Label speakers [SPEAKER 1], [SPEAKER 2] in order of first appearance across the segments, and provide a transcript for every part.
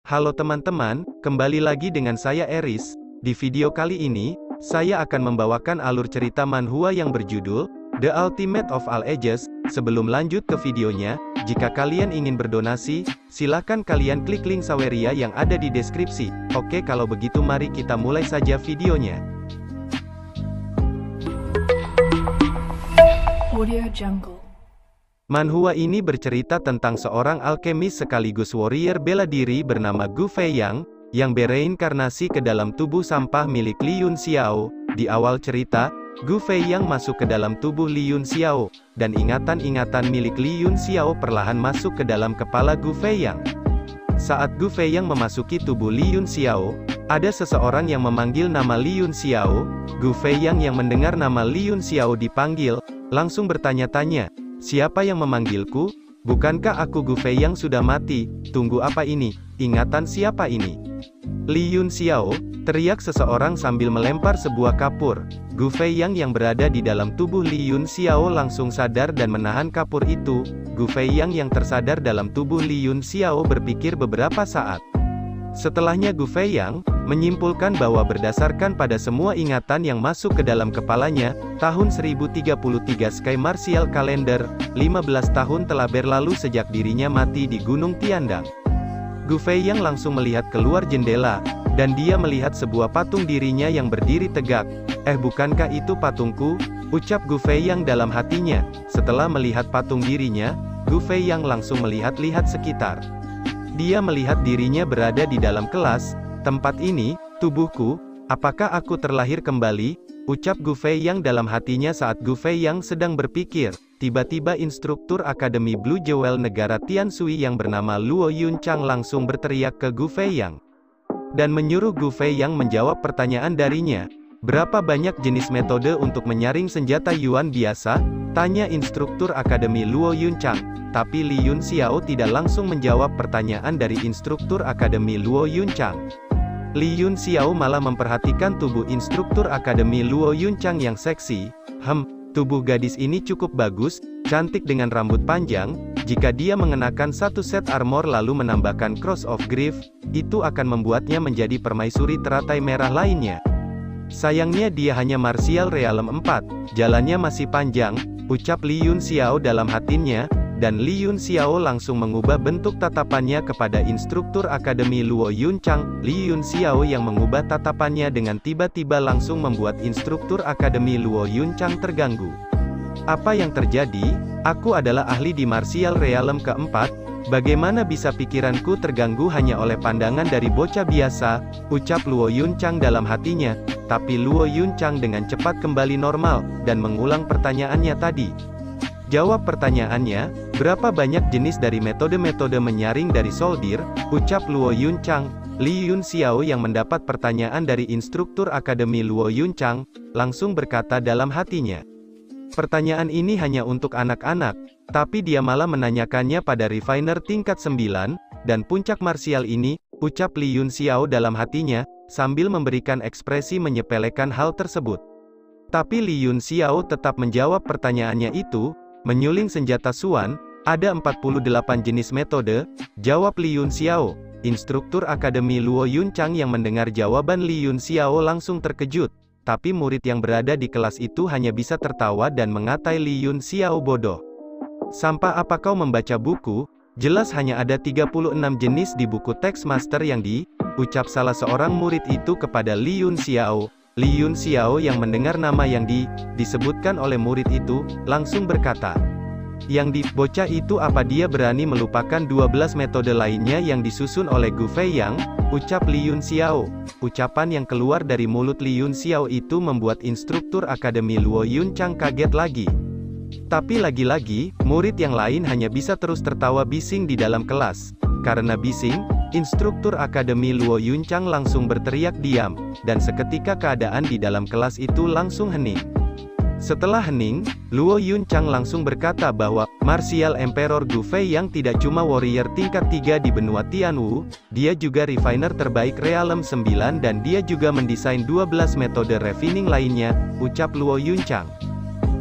[SPEAKER 1] Halo teman-teman, kembali lagi dengan saya Eris. Di video kali ini, saya akan membawakan alur cerita manhwa yang berjudul The Ultimate of All Ages. Sebelum lanjut ke videonya, jika kalian ingin berdonasi, silakan kalian klik link Saweria yang ada di deskripsi. Oke, kalau begitu mari kita mulai saja videonya.
[SPEAKER 2] Audio Jungle.
[SPEAKER 1] Manhwa ini bercerita tentang seorang alkemis sekaligus warrior bela diri bernama Gu Feiyang, yang bereinkarnasi ke dalam tubuh sampah milik Li Yun Xiao. Di awal cerita, Gu Feiyang masuk ke dalam tubuh Li Yun Xiao, dan ingatan-ingatan milik Li Yun Xiao perlahan masuk ke dalam kepala Gu Feiyang. Saat Gu Feiyang memasuki tubuh Li Yun Xiao, ada seseorang yang memanggil nama Li Yun Xiao. Gu Feiyang yang mendengar nama Li Yun Xiao dipanggil, langsung bertanya-tanya, "Siapa yang memanggilku? Bukankah aku Gu Feiyang sudah mati? Tunggu apa ini? Ingatan siapa ini?" Li Yun Xiao, teriak seseorang sambil melempar sebuah kapur. Gu Feiyang yang berada di dalam tubuh Li Yun Xiao langsung sadar dan menahan kapur itu. Gu Feiyang yang tersadar dalam tubuh Li Yun Xiao berpikir beberapa saat. Setelahnya Gu Feiyang menyimpulkan bahwa berdasarkan pada semua ingatan yang masuk ke dalam kepalanya, tahun 1033 Sky Martial Calendar, 15 tahun telah berlalu sejak dirinya mati di Gunung Tiandang. Gu Feiyang langsung melihat keluar jendela, dan dia melihat sebuah patung dirinya yang berdiri tegak. Bukankah itu patungku?" ucap Gu Feiyang dalam hatinya. Setelah melihat patung dirinya, Gu Feiyang langsung melihat-lihat sekitar. Dia melihat dirinya berada di dalam kelas. "Tempat ini, tubuhku, apakah aku terlahir kembali?" ucap Gu Feiyang dalam hatinya. Saat Gu Feiyang sedang berpikir, tiba-tiba instruktur Akademi Blue Jewel negara Tianshui yang bernama Luo Yunchang langsung berteriak ke Gu Feiyang, dan menyuruh Gu Feiyang menjawab pertanyaan darinya. "Berapa banyak jenis metode untuk menyaring senjata Yuan biasa?" tanya instruktur Akademi Luo Yunchang. Tapi Li Yun Xiao tidak langsung menjawab pertanyaan dari instruktur Akademi Luo Yunchang. Li Yun Xiao malah memperhatikan tubuh instruktur Akademi Luo Yunchang yang seksi. Tubuh gadis ini cukup bagus, cantik dengan rambut panjang. Jika dia mengenakan satu set armor lalu menambahkan Cross of Grief, itu akan membuatnya menjadi permaisuri teratai merah lainnya. Sayangnya dia hanya Martial Realm 4, jalannya masih panjang, ucap Li Yun Xiao dalam hatinya. Dan Li Yun Xiao langsung mengubah bentuk tatapannya kepada instruktur Akademi Luo Yunchang. Li Yun Xiao yang mengubah tatapannya dengan tiba-tiba langsung membuat instruktur Akademi Luo Yunchang terganggu. "Apa yang terjadi? Aku adalah ahli di Martial Realm keempat. Bagaimana bisa pikiranku terganggu hanya oleh pandangan dari bocah biasa?" ucap Luo Yunchang dalam hatinya. Tapi Luo Yunchang dengan cepat kembali normal, dan mengulang pertanyaannya tadi. "Jawab pertanyaannya, berapa banyak jenis dari metode-metode menyaring dari soldir?" ucap Luo Yunchang. Li Yun Xiao yang mendapat pertanyaan dari instruktur Akademi Luo Yunchang, langsung berkata dalam hatinya, "Pertanyaan ini hanya untuk anak-anak, tapi dia malah menanyakannya pada refiner tingkat 9, dan puncak martial ini," ucap Li Yun Xiao dalam hatinya, sambil memberikan ekspresi menyepelekan hal tersebut. Tapi Li Yun Xiao tetap menjawab pertanyaannya itu. "Menyuling senjata Suan, ada 48 jenis metode," jawab Li Yun Xiao. Instruktur Akademi Luo Yunchang yang mendengar jawaban Li Yun Xiao langsung terkejut. Tapi murid yang berada di kelas itu hanya bisa tertawa dan mengatai Li Yun Xiao bodoh. "Sampah apa kau membaca buku? Jelas hanya ada 36 jenis di buku teks master yang ucap salah seorang murid itu kepada Li Yun Xiao. Li Yun Xiao yang mendengar nama yang disebutkan oleh murid itu, langsung berkata, Bocah itu apa dia berani melupakan 12 metode lainnya yang disusun oleh Gu Feiyang?" ucap Li Yun Xiao. Ucapan yang keluar dari mulut Li Yun Xiao itu membuat instruktur Akademi Luo Yunchang kaget lagi. Tapi lagi-lagi, murid yang lain hanya bisa terus tertawa bising di dalam kelas. Karena bising, instruktur Akademi Luo Yunchang langsung berteriak diam, dan seketika keadaan di dalam kelas itu langsung hening. Setelah hening, Luo Yunchang langsung berkata bahwa Martial Emperor Gu Feiyang tidak cuma warrior tingkat 3 di benua Tianwu, dia juga refiner terbaik Realm 9 dan dia juga mendesain 12 metode refining lainnya, ucap Luo Yunchang.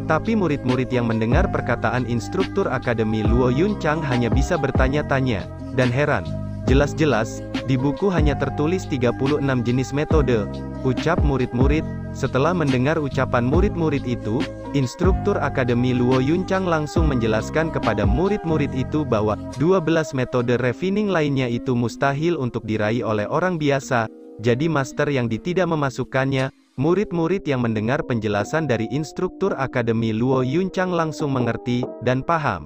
[SPEAKER 1] Tapi murid-murid yang mendengar perkataan instruktur Akademi Luo Yunchang hanya bisa bertanya-tanya dan heran. Jelas-jelas, di buku hanya tertulis 36 jenis metode, ucap murid-murid. Setelah mendengar ucapan murid-murid itu, instruktur Akademi Luo Yunchang langsung menjelaskan kepada murid-murid itu bahwa 12 metode refining lainnya itu mustahil untuk diraih oleh orang biasa. Jadi master yang tidak memasukkannya. Murid-murid yang mendengar penjelasan dari instruktur Akademi Luo Yunchang langsung mengerti dan paham.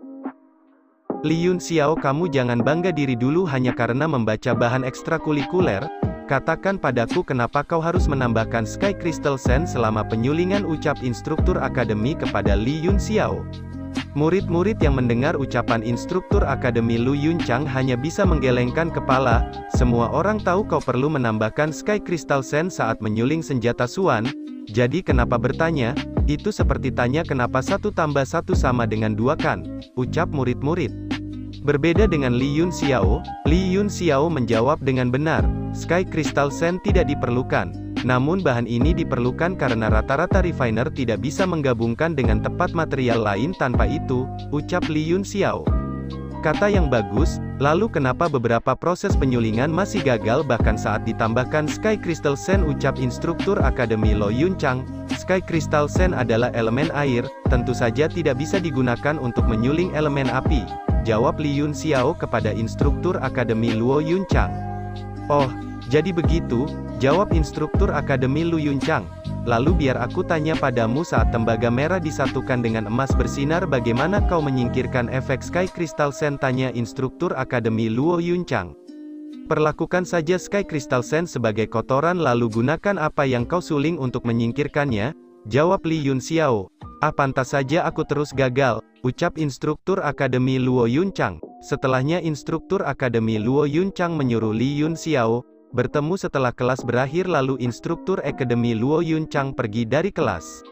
[SPEAKER 1] Li Yun Xiao, kamu jangan bangga diri dulu hanya karena membaca bahan ekstrakurikuler. Katakan padaku kenapa kau harus menambahkan Sky Crystal Sen selama penyulingan, ucap instruktur akademi kepada Li Yun Xiao. Murid-murid yang mendengar ucapan instruktur Akademi Lu Yunchang hanya bisa menggelengkan kepala. Semua orang tahu kau perlu menambahkan Sky Crystal Sen saat menyuling senjata Suan. Jadi kenapa bertanya? Itu seperti tanya kenapa 1 tambah 1 sama dengan 2 kan? Ucap murid-murid. Berbeda dengan Li Yun Xiao, Li Yun Xiao menjawab dengan benar, Sky Crystal Sen tidak diperlukan. Namun bahan ini diperlukan karena rata-rata refiner tidak bisa menggabungkan dengan tepat material lain tanpa itu, ucap Li Yun Xiao. Kata yang bagus, lalu kenapa beberapa proses penyulingan masih gagal bahkan saat ditambahkan Sky Crystal Sen, ucap instruktur Akademi Luo Yunchang. Sky Crystal Sen adalah elemen air, tentu saja tidak bisa digunakan untuk menyuling elemen api, jawab Li Yun Xiao kepada instruktur Akademi Luo Yunchang. Oh, jadi begitu, jawab instruktur Akademi Luo Yunchang. Lalu biar aku tanya padamu, saat tembaga merah disatukan dengan emas bersinar bagaimana kau menyingkirkan efek Sky Crystal Sen, tanya instruktur Akademi Luo Yunchang. Perlakukan saja Sky Crystal Sen sebagai kotoran lalu gunakan apa yang kau suling untuk menyingkirkannya, jawab Li Yun Xiao. Ah, pantas saja aku terus gagal, ucap instruktur Akademi Luo Yunchang. Setelahnya instruktur Akademi Luo Yunchang menyuruh Li Yun Xiao bertemu setelah kelas berakhir, lalu instruktur Akademi Luo Yunchang pergi dari kelas.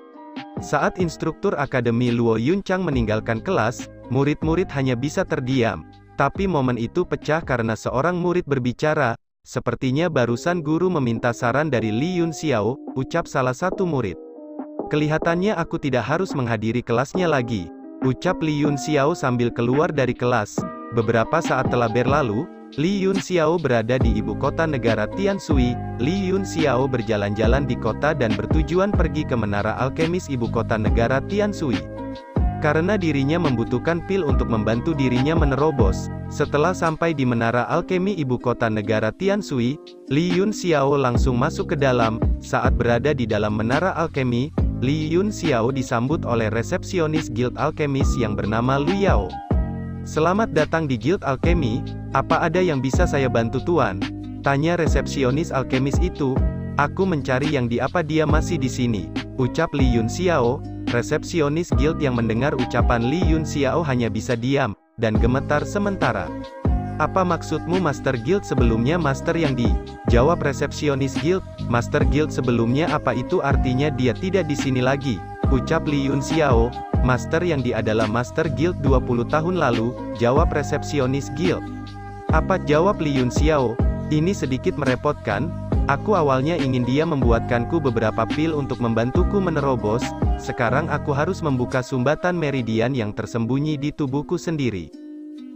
[SPEAKER 1] Saat instruktur Akademi Luo Yunchang meninggalkan kelas, murid-murid hanya bisa terdiam. Tapi momen itu pecah karena seorang murid berbicara, sepertinya barusan guru meminta saran dari Li Yun Xiao, ucap salah satu murid. Kelihatannya aku tidak harus menghadiri kelasnya lagi, ucap Li Yun Xiao sambil keluar dari kelas. Beberapa saat telah berlalu, Li Yun Xiao berada di ibu kota negara Tianshui. Li Yun Xiao berjalan-jalan di kota dan bertujuan pergi ke menara alkemis ibu kota negara Tianshui. Karena dirinya membutuhkan pil untuk membantu dirinya menerobos. Setelah sampai di menara alkemi ibu kota negara Tianshui, Li Yun Xiao langsung masuk ke dalam. Saat berada di dalam menara alkemi, Li Yun Xiao disambut oleh resepsionis guild alkemis yang bernama Lu Yao. Selamat datang di guild alkemi, apa ada yang bisa saya bantu tuan? Tanya resepsionis alkemis itu. Aku mencari yang di apa dia masih di sini, ucap Li Yun Xiao. Resepsionis guild yang mendengar ucapan Li Yun Xiao hanya bisa diam dan gemetar sementara. Apa maksudmu Master Guild sebelumnya? Master yang di? Jawab resepsionis guild. Master Guild sebelumnya apa itu artinya dia tidak di sini lagi? Ucap Li Yun Xiao. Master yang di adalah Master Guild 20 tahun lalu, jawab resepsionis guild. Apa? Jawab Li Yun Xiao. Ini sedikit merepotkan. Aku awalnya ingin dia membuatkanku beberapa pil untuk membantuku menerobos. Sekarang aku harus membuka sumbatan meridian yang tersembunyi di tubuhku sendiri.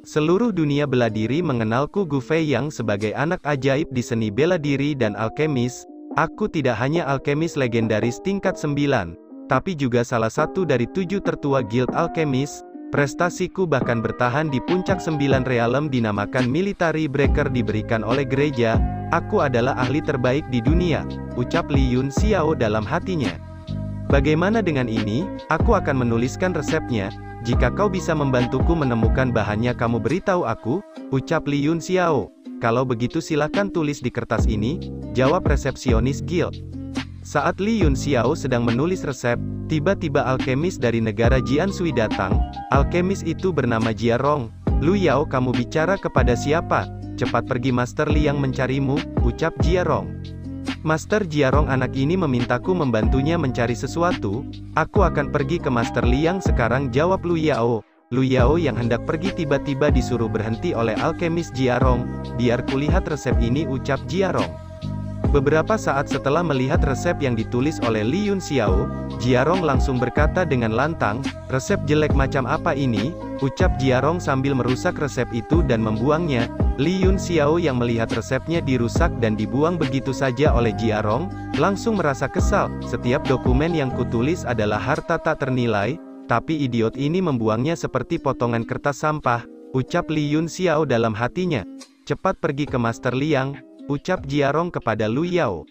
[SPEAKER 1] Seluruh dunia bela diri mengenalku Gu Feiyang sebagai anak ajaib di seni bela diri dan alkemis. Aku tidak hanya alkemis legendaris tingkat 9, tapi juga salah satu dari 7 tertua guild alkemis. Prestasiku bahkan bertahan di puncak 9 realem dinamakan military breaker diberikan oleh gereja. Aku adalah ahli terbaik di dunia, ucap Li Yun Xiao dalam hatinya. Bagaimana dengan ini? Aku akan menuliskan resepnya. Jika kau bisa membantuku menemukan bahannya kamu beritahu aku, ucap Li Yun Xiao. Kalau begitu silakan tulis di kertas ini, jawab resepsionis guild. Saat Li Yun Xiao sedang menulis resep, tiba-tiba alkemis dari negara Jianshui datang. Alkemis itu bernama Jia Rong. Lu Yao, kamu bicara kepada siapa? Cepat pergi, Master Li yang mencarimu, ucap Jia Rong. Master Jia Rong, anak ini memintaku membantunya mencari sesuatu. Aku akan pergi ke Master Li yang sekarang, jawab Lu Yao. Lu Yao yang hendak pergi tiba-tiba disuruh berhenti oleh alkemis Jia Rong. Biar kulihat resep ini, ucap Jia Rong. Beberapa saat setelah melihat resep yang ditulis oleh Li Yunxiao, Jiarong langsung berkata dengan lantang, "Resep jelek macam apa ini?" ucap Jiarong sambil merusak resep itu dan membuangnya. Li Yunxiao yang melihat resepnya dirusak dan dibuang begitu saja oleh Jiarong, langsung merasa kesal. "Setiap dokumen yang kutulis adalah harta tak ternilai, tapi idiot ini membuangnya seperti potongan kertas sampah," ucap Li Yunxiao dalam hatinya. "Cepat pergi ke Master Liang," ucap Jiarong kepada Lu Yao.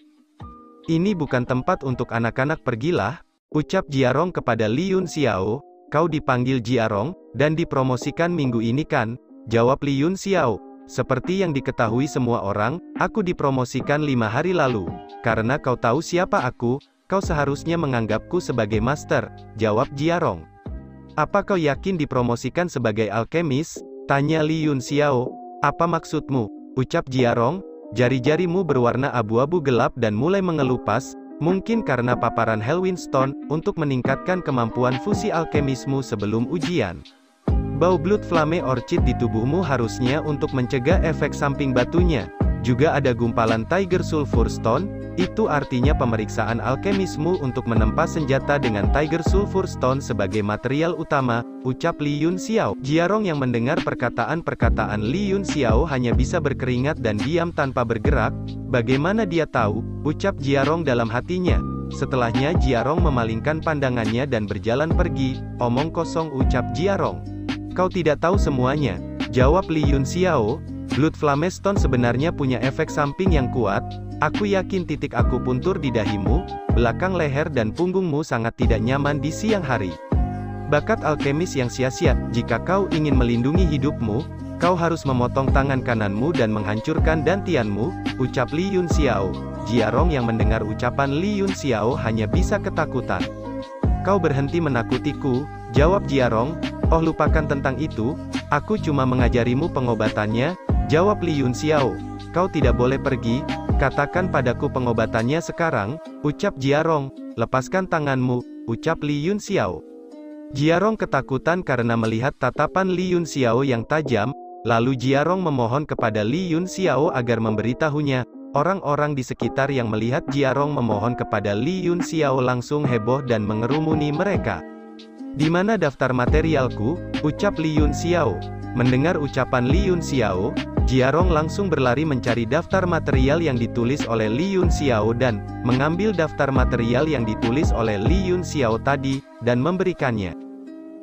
[SPEAKER 1] "Ini bukan tempat untuk anak-anak, pergilah," ucap Jiarong kepada Li Yunxiao. "Kau dipanggil Jiarong, dan dipromosikan minggu ini kan?" jawab Li Yunxiao. "Seperti yang diketahui semua orang, aku dipromosikan 5 hari lalu. Karena kau tahu siapa aku, kau seharusnya menganggapku sebagai master," jawab Jiarong. "Apa kau yakin dipromosikan sebagai alkemis?" tanya Li Yunxiao. "Apa maksudmu?" ucap Jiarong. Jari-jarimu berwarna abu-abu gelap dan mulai mengelupas, mungkin karena paparan Helwinstone, untuk meningkatkan kemampuan fusi alkemismu sebelum ujian. Bau Blood Flame Orchid di tubuhmu harusnya untuk mencegah efek samping batunya. Juga ada gumpalan Tiger Sulfur Stone, itu artinya pemeriksaan alkemismu untuk menempa senjata dengan Tiger Sulfur Stone sebagai material utama, ucap Li Yunxiao. Jiarong yang mendengar perkataan-perkataan Li Yunxiao hanya bisa berkeringat dan diam tanpa bergerak. "Bagaimana dia tahu?" ucap Jiarong dalam hatinya. Setelahnya Jiarong memalingkan pandangannya dan berjalan pergi. "Omong kosong," ucap Jiarong. "Kau tidak tahu semuanya," jawab Li Yunxiao. "Blood Flame Stone sebenarnya punya efek samping yang kuat. Aku yakin titik akupuntur di dahimu, belakang leher dan punggungmu sangat tidak nyaman di siang hari. Bakat alkemis yang sia-sia. Jika kau ingin melindungi hidupmu, kau harus memotong tangan kananmu dan menghancurkan dantianmu," ucap Li Yunxiao. Jiarong yang mendengar ucapan Li Yunxiao hanya bisa ketakutan. "Kau berhenti menakutiku," jawab Jiarong. "Oh, lupakan tentang itu, aku cuma mengajarimu pengobatannya," jawab Li Yunxiao. "Kau tidak boleh pergi, katakan padaku pengobatannya sekarang," ucap Jiarong. "Lepaskan tanganmu," ucap Li Yunxiao. Jiarong ketakutan karena melihat tatapan Li Yunxiao yang tajam, lalu Jiarong memohon kepada Li Yunxiao agar memberitahunya. Orang-orang di sekitar yang melihat Jiarong memohon kepada Li Yunxiao langsung heboh dan mengerumuni mereka. "Di mana daftar materialku?" ucap Li Yunxiao. Mendengar ucapan Li Yunxiao, Jiarong langsung berlari mencari daftar material yang ditulis oleh Li Yunxiao dan mengambil daftar material yang ditulis oleh Li Yunxiao tadi, dan memberikannya.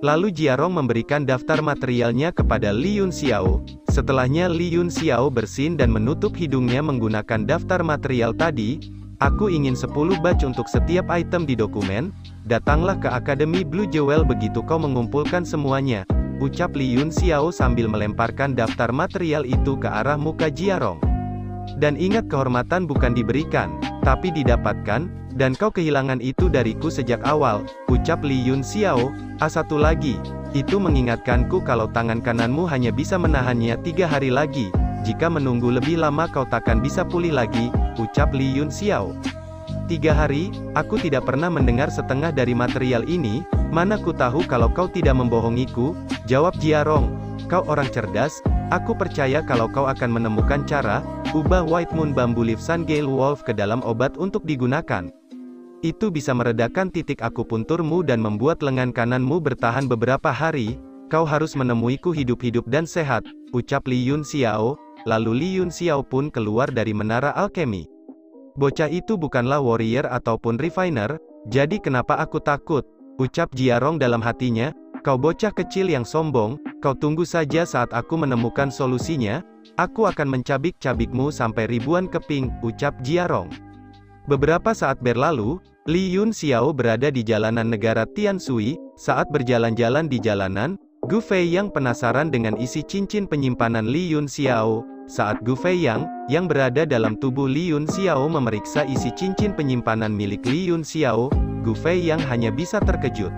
[SPEAKER 1] Lalu Jiarong memberikan daftar materialnya kepada Li Yunxiao. Setelahnya Li Yunxiao bersin dan menutup hidungnya menggunakan daftar material tadi. "Aku ingin 10 batch untuk setiap item di dokumen. Datanglah ke Akademi Blue Jewel begitu kau mengumpulkan semuanya," ucap Li Yunxiao sambil melemparkan daftar material itu ke arah muka Jiarong. "Dan ingat, kehormatan bukan diberikan, tapi didapatkan, dan kau kehilangan itu dariku sejak awal," ucap Li Yunxiao. Satu lagi, itu mengingatkanku kalau tangan kananmu hanya bisa menahannya 3 hari lagi. Jika menunggu lebih lama kau takkan bisa pulih lagi," ucap Li Yunxiao. 3 hari, aku tidak pernah mendengar setengah dari material ini, mana ku tahu kalau kau tidak membohongiku, jawab Jiarong. "Kau orang cerdas, aku percaya kalau kau akan menemukan cara, ubah White Moon Bamboo Leaf Sun Gale Wolf ke dalam obat untuk digunakan. Itu bisa meredakan titik akupunturmu dan membuat lengan kananmu bertahan beberapa hari. Kau harus menemuiku hidup-hidup dan sehat," ucap Li Yunxiao. Lalu Li Yunxiao pun keluar dari menara alkemi. "Bocah itu bukanlah warrior ataupun refiner, jadi kenapa aku takut?" ucap Jiarong dalam hatinya. "Kau bocah kecil yang sombong, kau tunggu saja saat aku menemukan solusinya. Aku akan mencabik-cabikmu sampai ribuan keping," ucap Jiarong. Beberapa saat berlalu, Li Yunxiao berada di jalanan negara Tianshui. Saat berjalan-jalan di jalanan, Gu Feiyang penasaran dengan isi cincin penyimpanan Li Yunxiao. Saat Gu Feiyang, yang berada dalam tubuh Li Yunxiao memeriksa isi cincin penyimpanan milik Li Yunxiao, Gu Feiyang hanya bisa terkejut.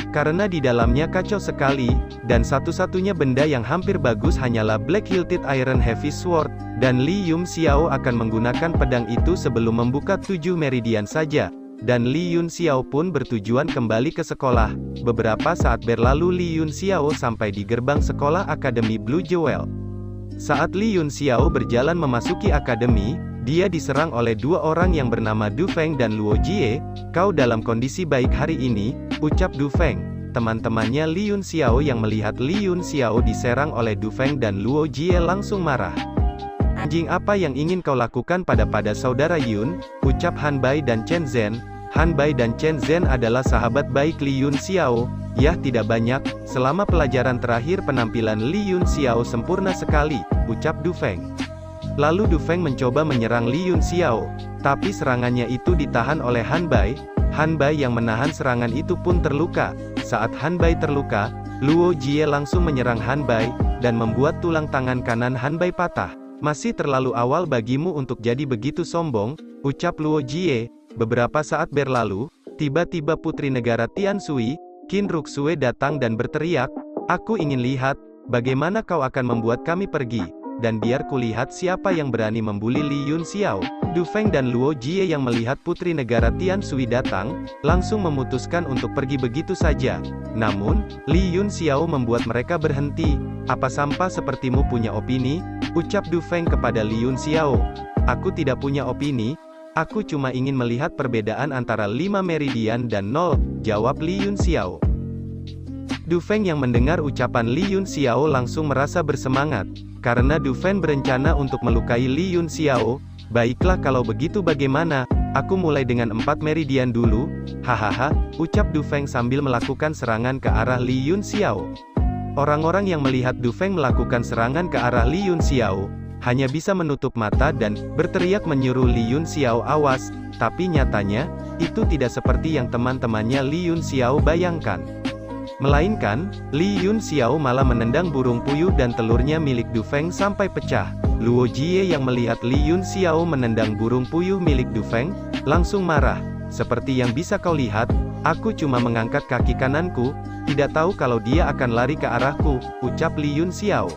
[SPEAKER 1] Karena di dalamnya kacau sekali, dan satu-satunya benda yang hampir bagus hanyalah Black Hilted Iron Heavy Sword, dan Li Yunxiao akan menggunakan pedang itu sebelum membuka 7 meridian saja. Dan Li Yunxiao pun bertujuan kembali ke sekolah. Beberapa saat berlalu Li Yunxiao sampai di gerbang sekolah Akademi Blue Jewel. Saat Li Yunxiao berjalan memasuki akademi, Dia diserang oleh dua orang yang bernama Du Feng dan Luo Jie. Kau dalam kondisi baik hari ini, ucap Du Feng. Teman-temannya Li Yunxiao yang melihat Li Yunxiao diserang oleh Du Feng dan Luo Jie langsung marah. Anjing, apa yang ingin kau lakukan pada saudara Yun, ucap Han Bai dan Chen Zhen. Han Bai dan Chen Zhen adalah sahabat baik Li Yunxiao. Yah, tidak banyak, selama pelajaran terakhir penampilan Li Yunxiao sempurna sekali, ucap Du Feng. Lalu Du Feng mencoba menyerang Li Yunxiao, tapi serangannya itu ditahan oleh Han Bai. Han Bai yang menahan serangan itu pun terluka. Saat Han Bai terluka, Luo Jie langsung menyerang Han Bai, dan membuat tulang tangan kanan Han Bai patah. Masih terlalu awal bagimu untuk jadi begitu sombong, ucap Luo Jie. Beberapa saat berlalu, tiba-tiba Putri Negara Tianshui, Qin Ruxue datang dan berteriak, "Aku ingin lihat, bagaimana kau akan membuat kami pergi, dan biar kulihat siapa yang berani membuli Li Yunxiao." Du Feng dan Luo Jie yang melihat Putri Negara Tianshui datang, langsung memutuskan untuk pergi begitu saja. Namun, Li Yunxiao membuat mereka berhenti. "Apa sampah sepertimu punya opini?" ucap Du Feng kepada Li Yunxiao. "Aku tidak punya opini. Aku cuma ingin melihat perbedaan antara 5 meridian dan 0, jawab Li Yunxiao. Du Feng yang mendengar ucapan Li Yunxiao langsung merasa bersemangat, karena Du Feng berencana untuk melukai Li Yunxiao. "Baiklah, kalau begitu bagaimana? Aku mulai dengan 4 meridian dulu." "Hahaha," ucap Du Feng sambil melakukan serangan ke arah Li Yunxiao. Orang-orang yang melihat Du Feng melakukan serangan ke arah Li Yunxiao, hanya bisa menutup mata dan berteriak menyuruh Li Yunxiao awas, tapi nyatanya, itu tidak seperti yang teman-temannya Li Yunxiao bayangkan. Melainkan, Li Yunxiao malah menendang burung puyuh dan telurnya milik Du Feng sampai pecah. Luo Jie yang melihat Li Yunxiao menendang burung puyuh milik Du Feng, langsung marah. "Seperti yang bisa kau lihat, aku cuma mengangkat kaki kananku, tidak tahu kalau dia akan lari ke arahku," ucap Li Yunxiao.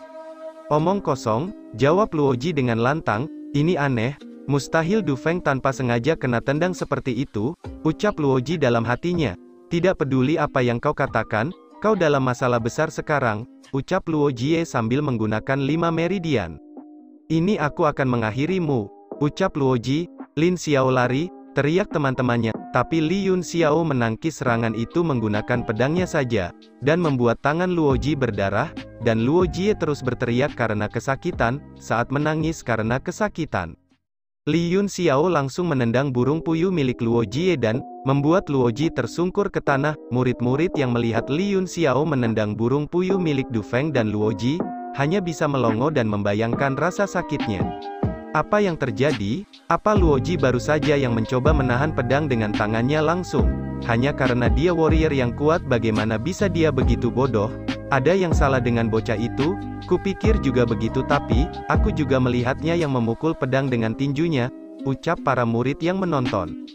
[SPEAKER 1] "Omong kosong," jawab Luo Ji dengan lantang, "ini aneh, mustahil Du Feng tanpa sengaja kena tendang seperti itu," ucap Luo Ji dalam hatinya. "Tidak peduli apa yang kau katakan, kau dalam masalah besar sekarang," ucap Luo Jie sambil menggunakan 5 meridian. "Ini aku akan mengakhirimu," ucap Luo Ji. "Lin Xiao lari," teriak teman-temannya, tapi Li Yunxiao menangkis serangan itu menggunakan pedangnya saja, dan membuat tangan Luo Ji berdarah, dan Luo Jie terus berteriak karena kesakitan, saat menangis karena kesakitan. Li Yunxiao langsung menendang burung puyuh milik Luo Jie dan membuat Luo Ji tersungkur ke tanah. Murid-murid yang melihat Li Yunxiao menendang burung puyuh milik Du Feng dan Luo Ji, hanya bisa melongo dan membayangkan rasa sakitnya. Apa yang terjadi? Apa Luo Ji baru saja yang mencoba menahan pedang dengan tangannya langsung? Hanya karena dia warrior yang kuat, bagaimana bisa dia begitu bodoh? Ada yang salah dengan bocah itu? Kupikir juga begitu, tapi aku juga melihatnya yang memukul pedang dengan tinjunya, ucap para murid yang menonton.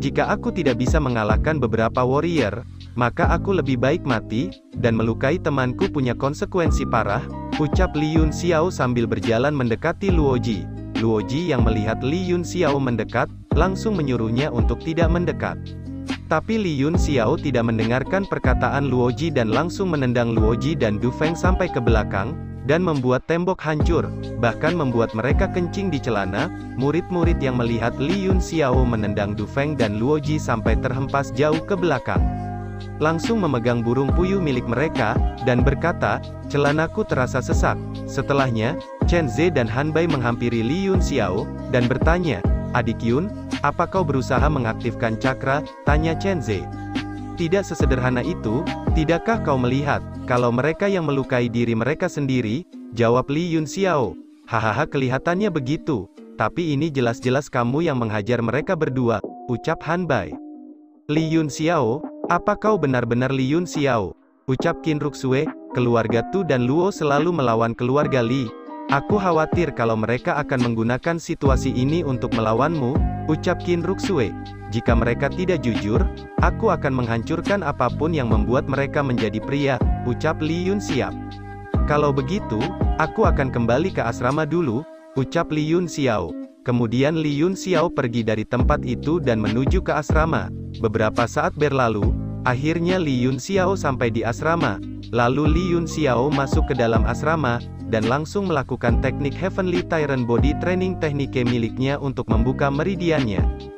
[SPEAKER 1] "Jika aku tidak bisa mengalahkan beberapa warrior, maka aku lebih baik mati, dan melukai temanku punya konsekuensi parah," ucap Li Yunxiao sambil berjalan mendekati Luo Ji. Luo Ji yang melihat Li Yunxiao mendekat, langsung menyuruhnya untuk tidak mendekat. Tapi Li Yunxiao tidak mendengarkan perkataan Luo Ji dan langsung menendang Luo Ji dan Du Feng sampai ke belakang, dan membuat tembok hancur, bahkan membuat mereka kencing di celana. Murid-murid yang melihat Li Yunxiao menendang Du Feng dan Luo Ji sampai terhempas jauh ke belakang, langsung memegang burung puyuh milik mereka, dan berkata, "Celanaku terasa sesak." Setelahnya, Chen Ze dan Han Bai menghampiri Li Yunxiao, dan bertanya, "Adik Yun, apa kau berusaha mengaktifkan cakra?" tanya Chen Ze. "Tidak sesederhana itu, tidakkah kau melihat, kalau mereka yang melukai diri mereka sendiri?" jawab Li Yunxiao. "Hahaha, kelihatannya begitu, tapi ini jelas-jelas kamu yang menghajar mereka berdua," ucap Han Bai. "Li Yunxiao, apa kau benar-benar Li Yunxiao?" ucap Qin Ruxue. "Keluarga Tu dan Luo selalu melawan keluarga Li. Aku khawatir kalau mereka akan menggunakan situasi ini untuk melawanmu," ucap Qin Ruxue. "Jika mereka tidak jujur, aku akan menghancurkan apapun yang membuat mereka menjadi pria," ucap Li Yunxiao. "Kalau begitu, aku akan kembali ke asrama dulu," ucap Li Yunxiao. Kemudian Li Yunxiao pergi dari tempat itu dan menuju ke asrama. Beberapa saat berlalu, Akhirnya Li Yun Xiao sampai di asrama. Lalu Li Yun Xiao masuk ke dalam asrama, dan langsung melakukan teknik Heavenly Tyrant Body Training teknik miliknya untuk membuka meridiannya.